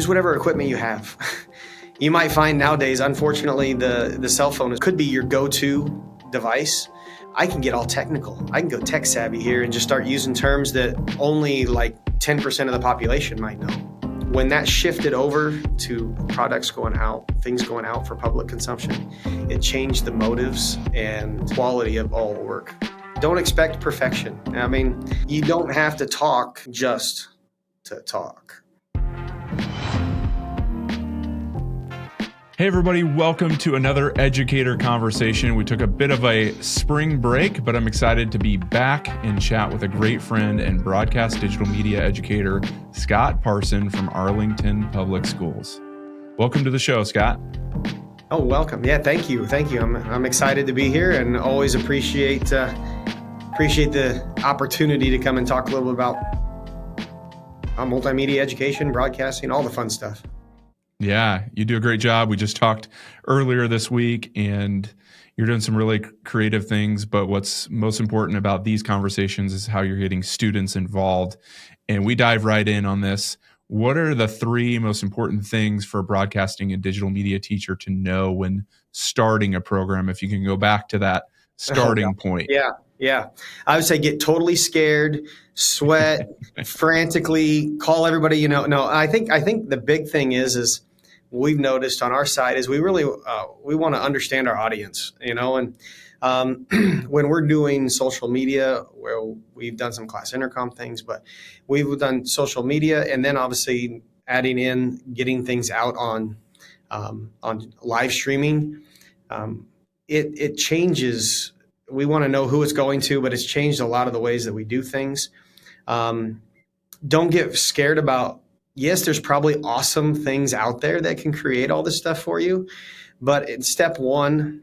Use whatever equipment you have. You might find nowadays, unfortunately, the cell phone could be your go-to device. I can get all technical. I can go tech savvy here and just start using terms that only like 10% of the population might know. When that shifted over to products going out, things going out for public consumption, it changed the motives and quality of all the work. Don't expect perfection. I mean, you don't have to talk just to talk. Hey everybody, welcome to another educator conversation. We took a bit of a spring break, but I'm excited to be back and chat with a great friend and broadcast digital media educator, Scott Parson from Arlington Public Schools. Welcome to the show, Scott. Oh, welcome. Yeah, thank you. I'm excited to be here and always appreciate the opportunity to come and talk a little bit about multimedia education, broadcasting, all the fun stuff. Yeah, you do a great job. We just talked earlier this week and you're doing some really creative things, but what's most important about these conversations is how you're getting students involved. And we dive right in on this. What are the three most important things for a broadcasting and digital media teacher to know when starting a program? If you can go back to that starting point. Yeah. I would say get totally scared, sweat, frantically call everybody, No, I think the big thing is we've noticed on our side is we really, we want to understand our audience, and when we're doing social media, where we've done some class intercom things, but we've done social media and then obviously adding in, getting things out on live streaming. It changes. We want to know who it's going to, but it's changed a lot of the ways that we do things. Don't get scared about, yes, there's probably awesome things out there that can create all this stuff for you. But in step one,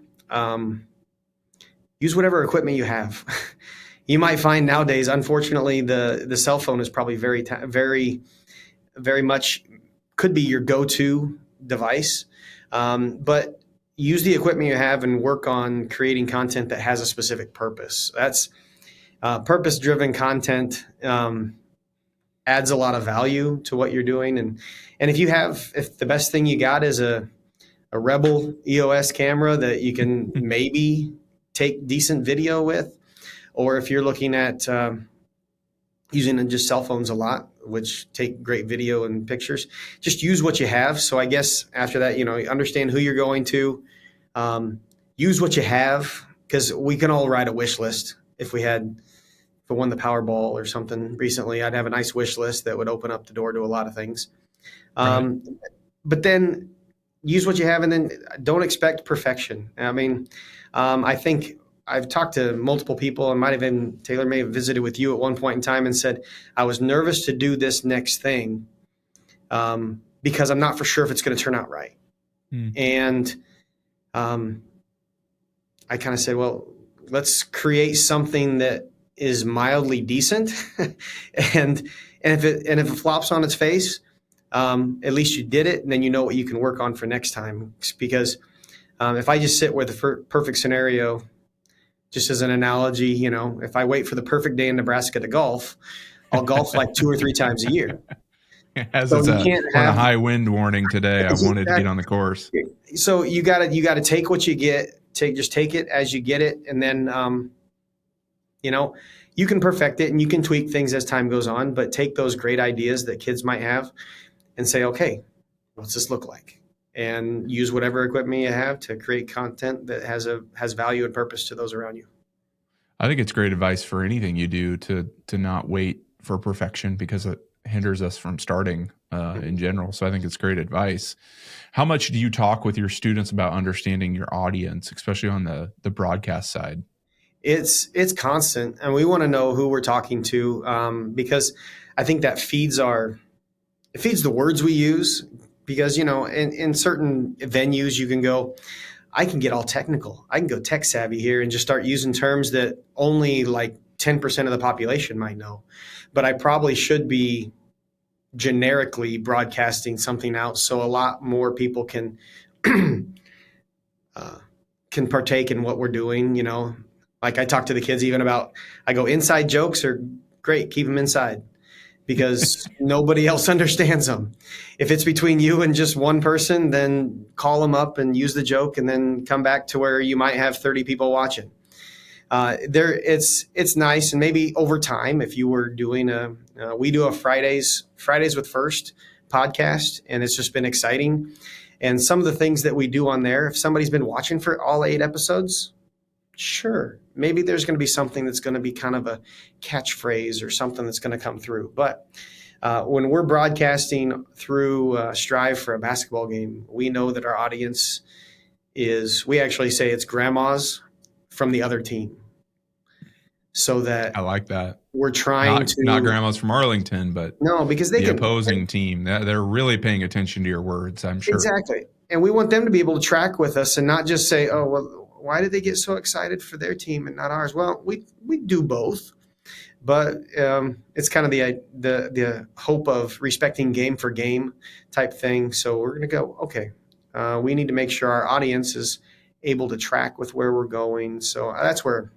use whatever equipment you have. You might find nowadays, unfortunately, the cell phone is probably very much could be your go-to device. But use the equipment you have and work on creating content that has a specific purpose. That's purpose-driven content adds a lot of value to what you're doing. And if the best thing you got is a Rebel EOS camera that you can maybe take decent video with, or if you're looking at using just cell phones a lot, which take great video and pictures, just use what you have. So I guess after that, understand who you're going to, use what you have, because we can all write a wish list. If we won the Powerball or something recently, I'd have a nice wish list that would open up the door to a lot of things. Right. But then use what you have, and then don't expect perfection. I mean, I think I've talked to multiple people, and Taylor may have visited with you at one point in time and said, I was nervous to do this next thing because I'm not for sure if it's going to turn out right. And I kind of said, well, let's create something that is mildly decent. and if it flops on its face, at least you did it, and then you know what you can work on for next time. Because if I just sit with the perfect scenario, just as an analogy, if I wait for the perfect day in Nebraska to golf, I'll golf like 2 or 3 times a year. As so it's a high wind warning today, I wanted to get on the course. So you got to take what you get. Just take it as you get it, and then you can perfect it and you can tweak things as time goes on. But take those great ideas that kids might have and say, okay, what's this look like? And use whatever equipment you have to create content that has value and purpose to those around you. I think it's great advice for anything you do to not wait for perfection, because it hinders us from starting in general. So I think it's great advice. How much do you talk with your students about understanding your audience, especially on the broadcast side? It's constant, and we want to know who we're talking to because I think that feeds the words we use. Because, in certain venues, you can go, I can get all technical. I can go tech savvy here and just start using terms that only like 10% of the population might know. But I probably should be generically broadcasting something out so a lot more people can partake in what we're doing. Like I talk to the kids even about, I go, inside jokes are great, keep them inside. because nobody else understands them. If it's between you and just one person, then call them up and use the joke, and then come back to where you might have 30 people watching. It's nice, and maybe over time, if you were doing we do a Fridays with First podcast, and it's just been exciting. And some of the things that we do on there, if somebody's been watching for all 8 episodes, sure, maybe there's going to be something that's going to be kind of a catchphrase or something that's going to come through. But when we're broadcasting through Striv for a basketball game, we know that our audience we actually say it's grandmas from the other team. So that I like that. We're trying not grandmas from Arlington, but no, because the opposing team, they're really paying attention to your words, I'm sure. Exactly. And we want them to be able to track with us and not just say, oh, well, why did they get so excited for their team and not ours? Well, we do both, but it's kind of the hope of respecting game for game type thing. So we're going to go, okay, we need to make sure our audience is able to track with where we're going. So that's where,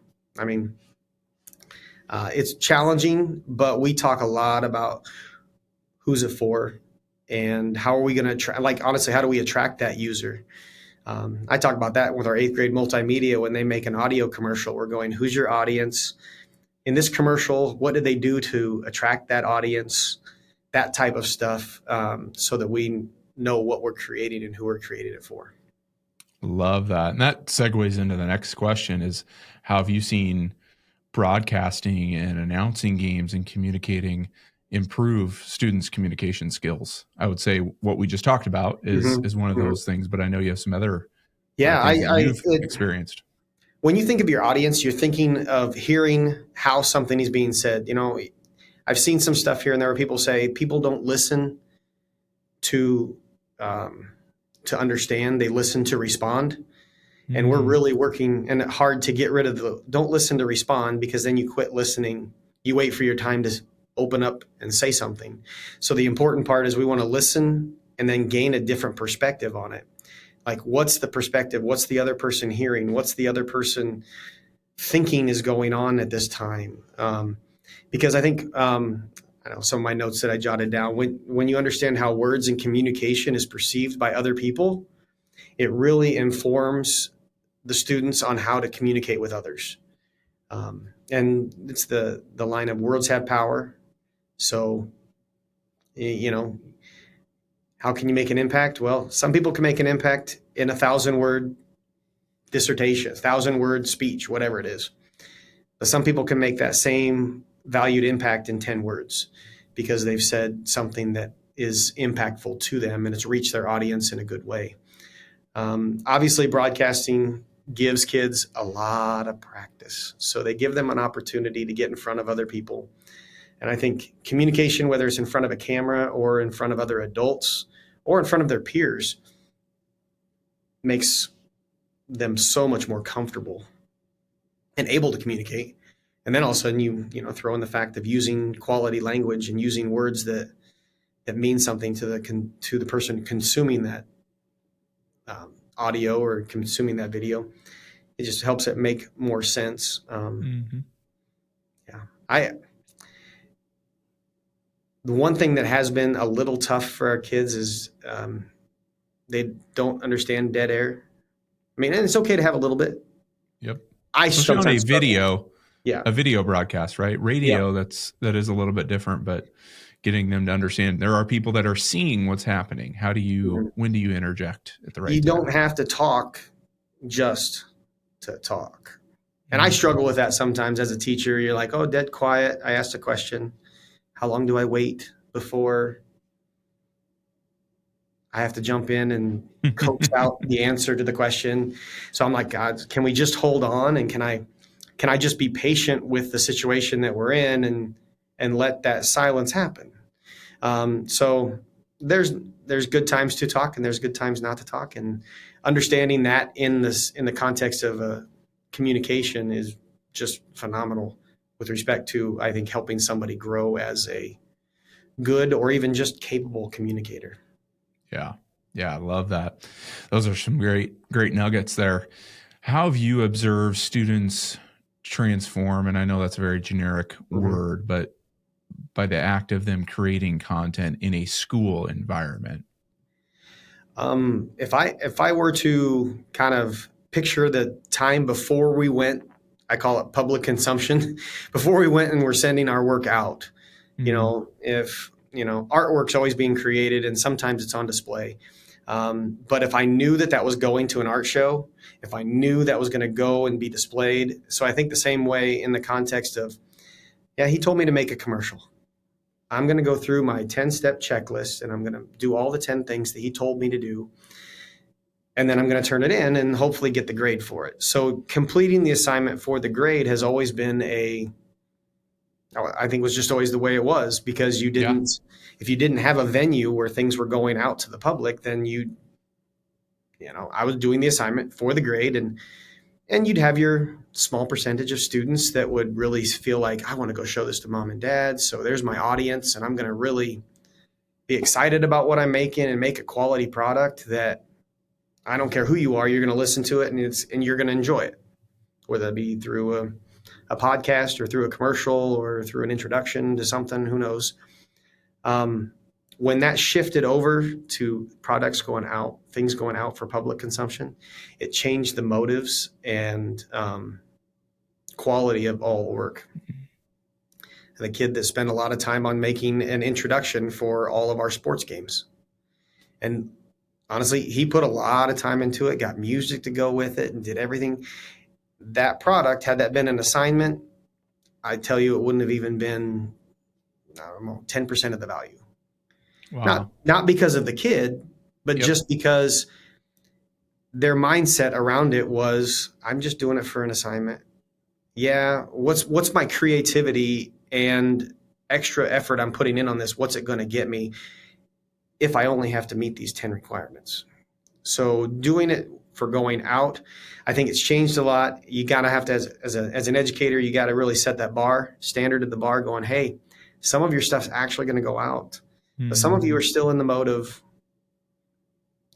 it's challenging, but we talk a lot about who's it for and how are we going to attract, honestly, how do we attract that user? I talk about that with our 8th grade multimedia. When they make an audio commercial, we're going, who's your audience? In this commercial, what did they do to attract that audience? That type of stuff, so that we know what we're creating and who we're creating it for. Love that. And that segues into the next question is, how have you seen broadcasting and announcing games and communicating improve students' communication skills? I would say what we just talked about is one of those things, but I know you have some other things that you've experienced. When you think of your audience, you're thinking of hearing how something is being said. I've seen some stuff here and there where people say people don't listen to understand; they listen to respond. And we're really working and hard to get rid of don't listen to respond, because then you quit listening. You wait for your time to open up and say something. So the important part is we want to listen and then gain a different perspective on it. Like, what's the perspective? What's the other person hearing? What's the other person thinking is going on at this time? Because I think, I know some of my notes that I jotted down, when you understand how words and communication is perceived by other people, it really informs the students on how to communicate with others. And it's the line of words have power. So, how can you make an impact? Well, some people can make an impact in a 1,000-word dissertation, 1,000-word speech, whatever it is. But some people can make that same valued impact in 10 words because they've said something that is impactful to them and it's reached their audience in a good way. Obviously, broadcasting gives kids a lot of practice. So they give them an opportunity to get in front of other people. And I think communication, whether it's in front of a camera or in front of other adults or in front of their peers, makes them so much more comfortable and able to communicate. And then all of a sudden you throw in the fact of using quality language and using words that mean something to the person consuming that audio or consuming that video. It just helps it make more sense. Yeah. The one thing that has been a little tough for our kids is they don't understand dead air. And it's okay to have a little bit. Yep. I sometimes on a video, yeah, a video broadcast, right? Radio, yeah. that is a little bit different, but getting them to understand there are people that are seeing what's happening. How do you, when do you interject at the right time? You don't have to talk just to talk. And I struggle with that sometimes as a teacher. You're like, oh, dead quiet. I asked a question. How long do I wait before I have to jump in and coax out the answer to the question? So I'm like, God, can we just hold on? And can I just be patient with the situation that we're in and let that silence happen? So there's good times to talk and there's good times not to talk, and understanding that in the context of communication is just phenomenal with respect to, I think, helping somebody grow as a good or even just capable communicator. Yeah. Yeah. I love that. Those are some great nuggets there. How have you observed students transform? And I know that's a very generic word, but by the act of them creating content in a school environment? If I were to kind of picture the time before we went, I call it public consumption, before we went and we're sending our work out, if artwork's always being created and sometimes it's on display. But if I knew that that was going to an art show, if I knew that was going to go and be displayed, so I think the same way in the context of, yeah, he told me to make a commercial. I'm going to go through my 10-step checklist and I'm going to do all the 10 things that he told me to do. And then I'm going to turn it in and hopefully get the grade for it. So completing the assignment for the grade has always been I think was just always the way it was, because if you didn't have a venue where things were going out to the public, then I was doing the assignment for the grade, and you'd have your small percentage of students that would really feel like, I want to go show this to mom and dad. So there's my audience, and I'm going to really be excited about what I'm making and make a quality product that I don't care who you are, you're going to listen to it and you're going to enjoy it, whether it be through a podcast or through a commercial or through an introduction to something, who knows. When that shifted over to products going out, things going out for public consumption, it changed the motives and quality of all work. The kid that spent a lot of time on making an introduction for all of our sports games. And honestly, he put a lot of time into it, got music to go with it, and did everything. That product, had that been an assignment, I tell you, it wouldn't have even been, I don't know, 10% of the value. Wow. Not because of the kid, but just because their mindset around it was, I'm just doing it for an assignment. Yeah, what's my creativity and extra effort I'm putting in on this? What's it going to get me if I only have to meet these 10 requirements? So doing it for going out, I think it's changed a lot. You got to have to, as an educator, you got to really set that standard at the bar, going, hey, some of your stuff's actually going to go out. But some of you are still in the mode of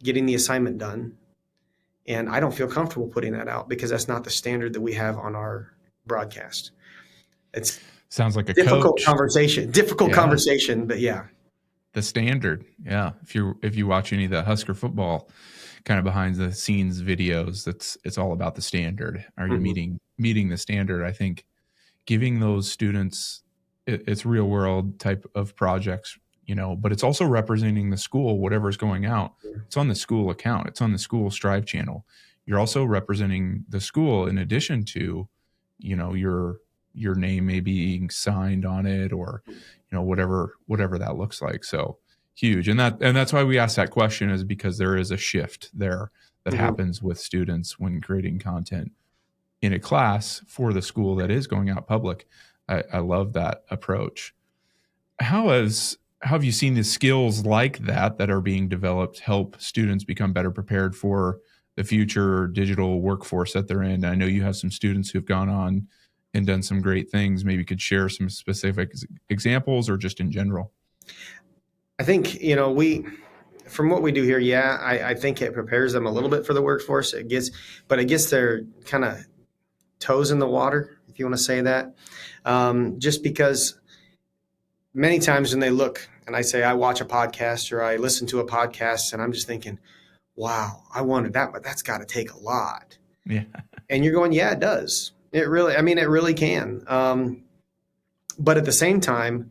getting the assignment done. And I don't feel comfortable putting that out because that's not the standard that we have on our broadcast. It's sounds like a difficult coach. Conversation, but yeah. The standard. Yeah. If you watch any of the Husker football kind of behind the scenes videos, it's all about the standard. Are you meeting the standard? I think giving those students, it's real world type of projects, but it's also representing the school, whatever's going out. It's on the school account. It's on the school Striv channel. You're also representing the school in addition to, your name may be being signed on it, or, whatever that looks like. So huge. And that's why we asked that question, is because there is a shift there that happens with students when creating content in a class for the school that is going out public. I love that approach. How have you seen the skills like that are being developed help students become better prepared for the future digital workforce that they're in? I know you have some students who've gone on and done some great things. Maybe you could share some specific examples, or just in general. I think, from what we do here, I think it prepares them a little bit for the workforce. It gets their kind of toes in the water, if you want to say that. Just because many times when they look and I say, I watch a podcast or I listen to a podcast, and I'm just thinking, wow, I wanted that, but that's got to take a lot. Yeah. And you're going, yeah, it does. It really can. But at the same time,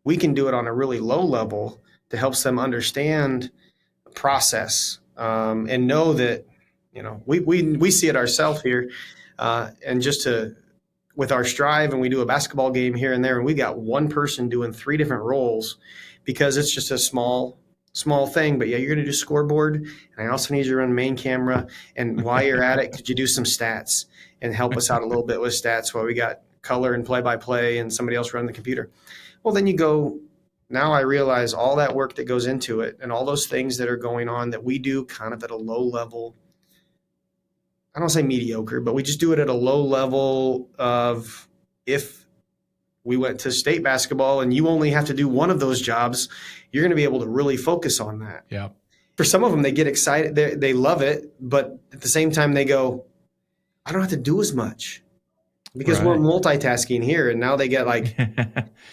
we can do it on a really low level to help them understand the process, and know that, we see it ourselves here, and with our Striv, and we do a basketball game here and there, and we got one person doing 3 different roles because it's just a small thing. But yeah, you're going to do scoreboard, and I also need you to run main camera. And while you're at it, could you do some stats and help us out a little bit with stats while we got color and play-by-play and somebody else running the computer? Well, then you go, now I realize all that work that goes into it and all those things that are going on that we do kind of at a low level. I don't say mediocre, but we just do it at a low level of, if we went to state basketball and you only have to do one of those jobs, you're going to be able to really focus on that. Yeah. For some of them, they get excited. They love it. But at the same time, they go, I don't have to do as much. because we're Right. multitasking here. And now they get like,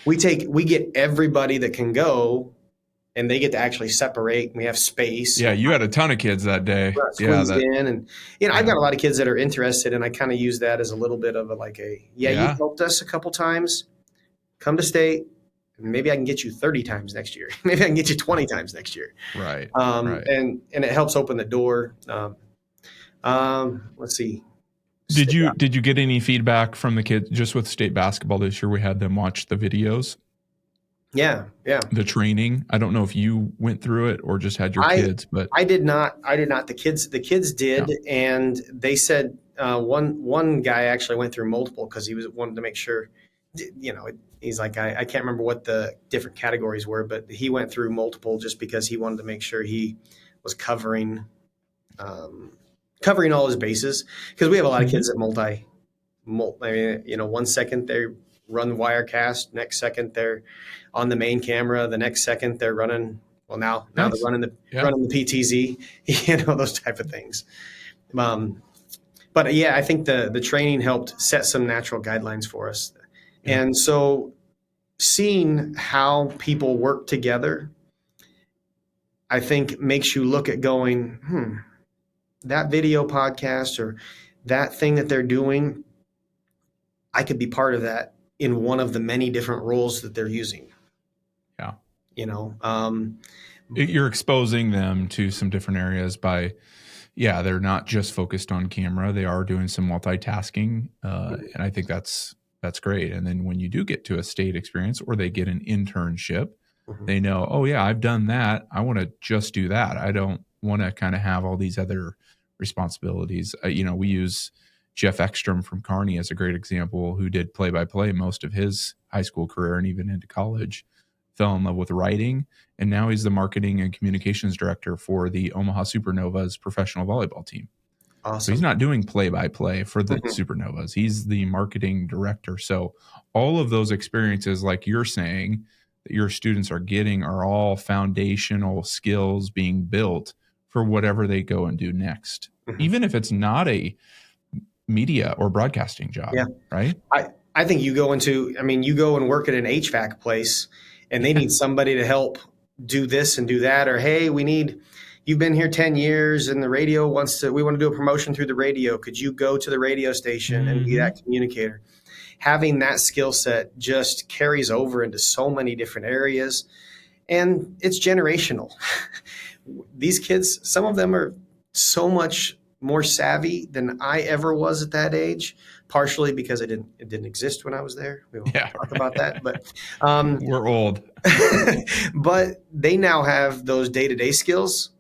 we get everybody that can go, and they get to actually separate. We have space. Yeah, you had a ton of kids that day. We're not Yeah, squeezed in, and I've yeah. got a lot of kids that are interested, and I kind of use that as a little bit of you Yeah. helped us a couple times. Come to state. Maybe I can get you 30 times next year. Maybe I can get you 20 times next year. Right. Right. And it helps open the door. Let's see. Did you get any feedback from the kids just with state basketball this year? We had them watch the videos. Yeah. The training. I don't know if you went through it or just had your kids, but I did not. The kids did, yeah. And they said one guy actually went through multiple because he wanted to make sure. He's like, I can't remember what the different categories were, but he went through multiple just because he wanted to make sure he was covering all his bases, because we have a lot of kids that multi. I mean, 1 second they run Wirecast, next second they're on the main camera, the next second they're running. Well, now nice. They're running the PTZ, those type of things. But yeah, I think the training helped set some natural guidelines for us. Yeah. And so seeing how people work together, I think makes you look at going, that video podcast or that thing that they're doing, I could be part of that in one of the many different roles that they're using. Yeah. You're exposing them to some different areas by, they're not just focused on camera. They are doing some multitasking. And I think that's great. And then when you do get to a state experience or they get an internship, they know, oh yeah, I've done that. I want to just do that. I don't want to kind of have all these other responsibilities. We use Jeff Ekstrom from Kearney as a great example, who did play-by-play most of his high school career and even into college, fell in love with writing, and now he's the marketing and communications director for the Omaha Supernovas professional volleyball team. Awesome. So he's not doing play-by-play for the Supernovas. He's the marketing director. So all of those experiences, like you're saying, that your students are getting are all foundational skills being built for whatever they go and do next, even if it's not a media or broadcasting job. Yeah. Right. I think you go and work at an HVAC place and they need somebody to help do this and do that. Or, hey, you've been here 10 years and the radio we want to do a promotion through the radio. Could you go to the radio station and be that communicator? Having that skill set just carries over into so many different areas, and it's generational. These kids, some of them are so much more savvy than I ever was at that age, partially because it didn't exist when I was there. We won't talk about that, but we're old. But they now have those day-to-day skills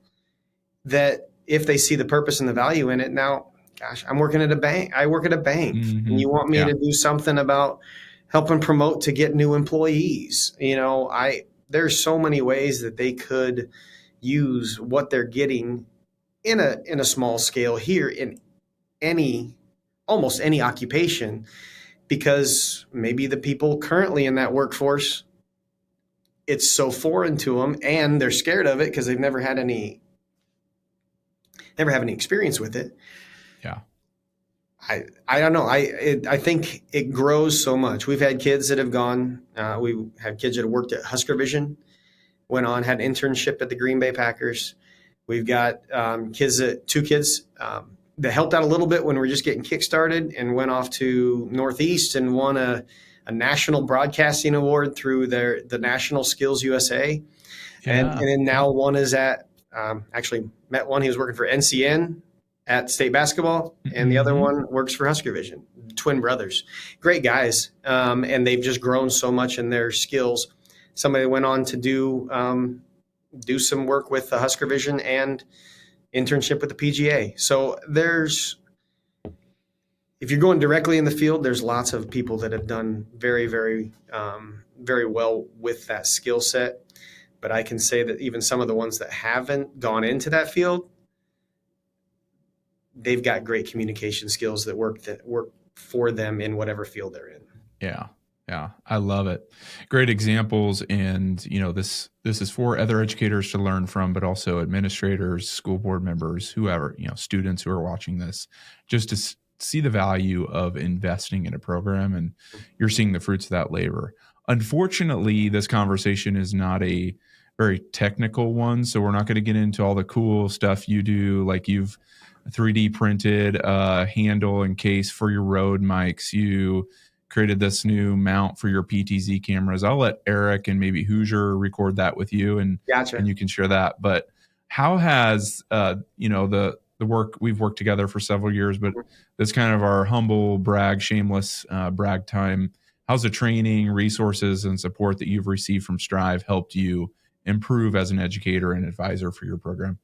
that if they see the purpose and the value in it, now, gosh, I'm working at a bank. I work at a bank, and you want me to do something about helping promote to get new employees. There's so many ways that they could use what they're getting in a small scale here in almost any occupation, because maybe the people currently in that workforce, it's so foreign to them and they're scared of it because they've never have any experience with it. Yeah. I don't know. I think it grows so much. We've had kids that have gone, we had kids that have worked at Husker Vision, went on, had an internship at the Green Bay Packers. We've got two kids that helped out a little bit when we were just getting kickstarted and went off to Northeast and won a national broadcasting award through the National Skills USA. Yeah. And then now one is at, actually met one, he was working for NCN at state basketball, and the other one works for Husker Vision, twin brothers, great guys. And they've just grown so much in their skills. Somebody went on to do some work with the Husker Vision and internship with the PGA. So if you're going directly in the field, there's lots of people that have done very, very, very well with that skill set. But I can say that even some of the ones that haven't gone into that field, they've got great communication skills that work for them in whatever field they're in. Yeah. Yeah, I love it. Great examples. And, this is for other educators to learn from, but also administrators, school board members, whoever, students who are watching this, just see the value of investing in a program, and you're seeing the fruits of that labor. Unfortunately, this conversation is not a very technical one, so we're not going to get into all the cool stuff you do, like you've 3D printed a handle and case for your Rode mics. You created this new mount for your PTZ cameras. I'll let Eric and maybe Hoosier record that with you, and Gotcha. you can share that. But how has the work, we've worked together for several years, but this kind of our humble brag, shameless brag time. How's the training, resources, and support that you've received from Striv helped you improve as an educator and advisor for your program?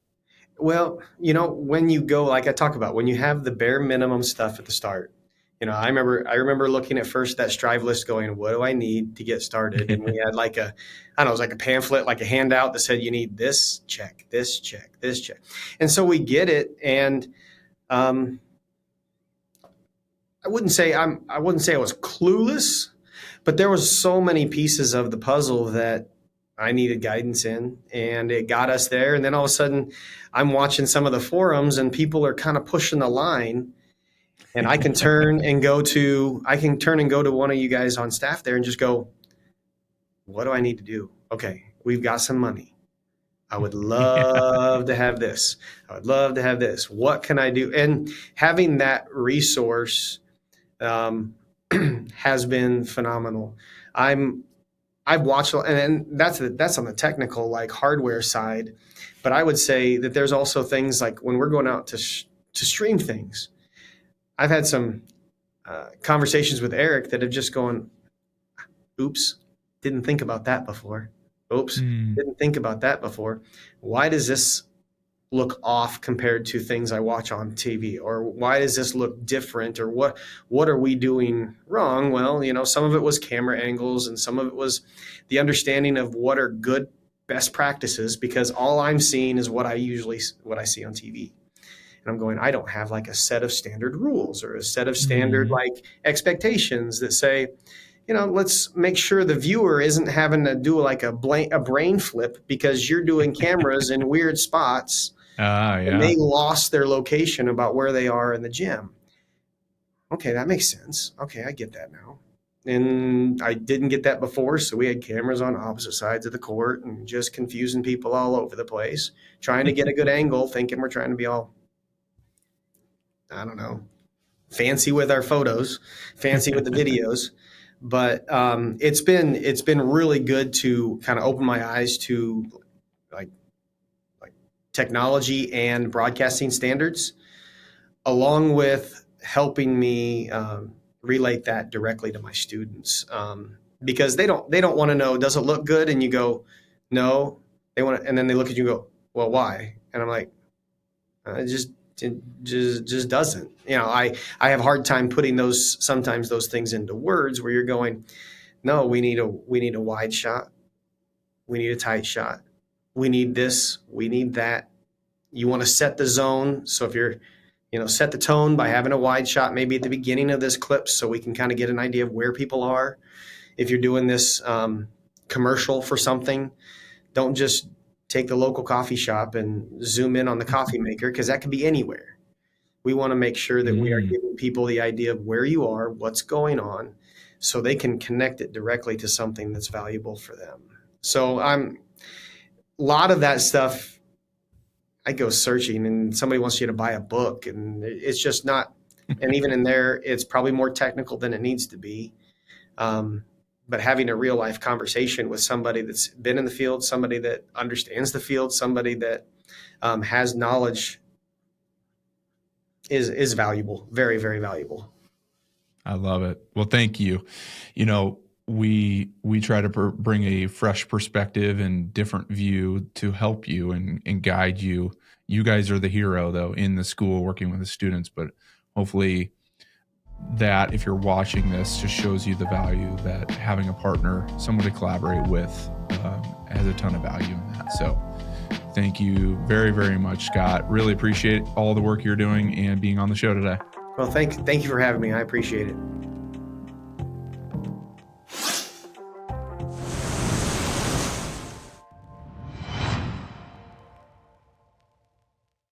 Well, when you go, like I talk about, when you have the bare minimum stuff at the start, I remember looking at first that Strive list going, what do I need to get started? And we had like I don't know, it was like a pamphlet, like a handout that said, you need this check, this check, this check. And so we get it. And, I wouldn't say I was clueless, but there was so many pieces of the puzzle that I needed guidance in, and it got us there. And then all of a sudden I'm watching some of the forums and people are kind of pushing the line, and I can turn and go to one of you guys on staff there and just go, what do I need to do? Okay, we've got some money. I would love to have this. I would love to have this. What can I do? And having that resource has been phenomenal. I've watched, and that's on the technical, like hardware side, but I would say that there's also things like when we're going out to stream things. I've had some conversations with Eric that have just gone, oops, didn't think about that before. Oops, didn't think about that before. Why does this look off compared to things I watch on TV? Or why does this look different? Or what are we doing wrong? Well, some of it was camera angles, and some of it was the understanding of what are good best practices, because all I'm seeing is what I see on TV. And I'm going, I don't have like a set of standard rules or a set of standard like expectations that say, let's make sure the viewer isn't having to do like a brain flip because you're doing cameras in weird spots. And they lost their location about where they are in the gym. Okay, that makes sense. Okay, I get that now. And I didn't get that before, so we had cameras on opposite sides of the court and just confusing people all over the place, trying to get a good angle, thinking we're trying to be all, I don't know, fancy with our photos, fancy with the videos. But it's been really good to kind of open my eyes to like technology and broadcasting standards, along with helping me relate that directly to my students, because they don't want to know, does it look good? And you go, no. They want to, and then they look at you and go, well, why? And I'm like, it just doesn't. I have a hard time putting sometimes those things into words where you're going, no, we need a wide shot, we need a tight shot, we need this, we need that. You want to set the zone. So if you're, set the tone by having a wide shot maybe at the beginning of this clip, so we can kind of get an idea of where people are. If you're doing this commercial for something, don't just take the local coffee shop and zoom in on the coffee maker, because that could be anywhere. We want to make sure that we are giving people the idea of where you are, what's going on, so they can connect it directly to something that's valuable for them. So a lot of that stuff, I go searching, and somebody wants you to buy a book, and it's just not, and even in there, it's probably more technical than it needs to be. But having a real life conversation with somebody that's been in the field, somebody that understands the field, somebody that has knowledge is valuable, very, very valuable. I love it. Well, thank you. We try to bring a fresh perspective and different view to help you and guide you. You guys are the hero, though, in the school working with the students, but hopefully that, if you're watching this, just shows you the value that having a partner, someone to collaborate with, has a ton of value in that. So thank you very, very much, Scott. Really appreciate all the work you're doing and being on the show today. Well, thank you for having me. I appreciate it.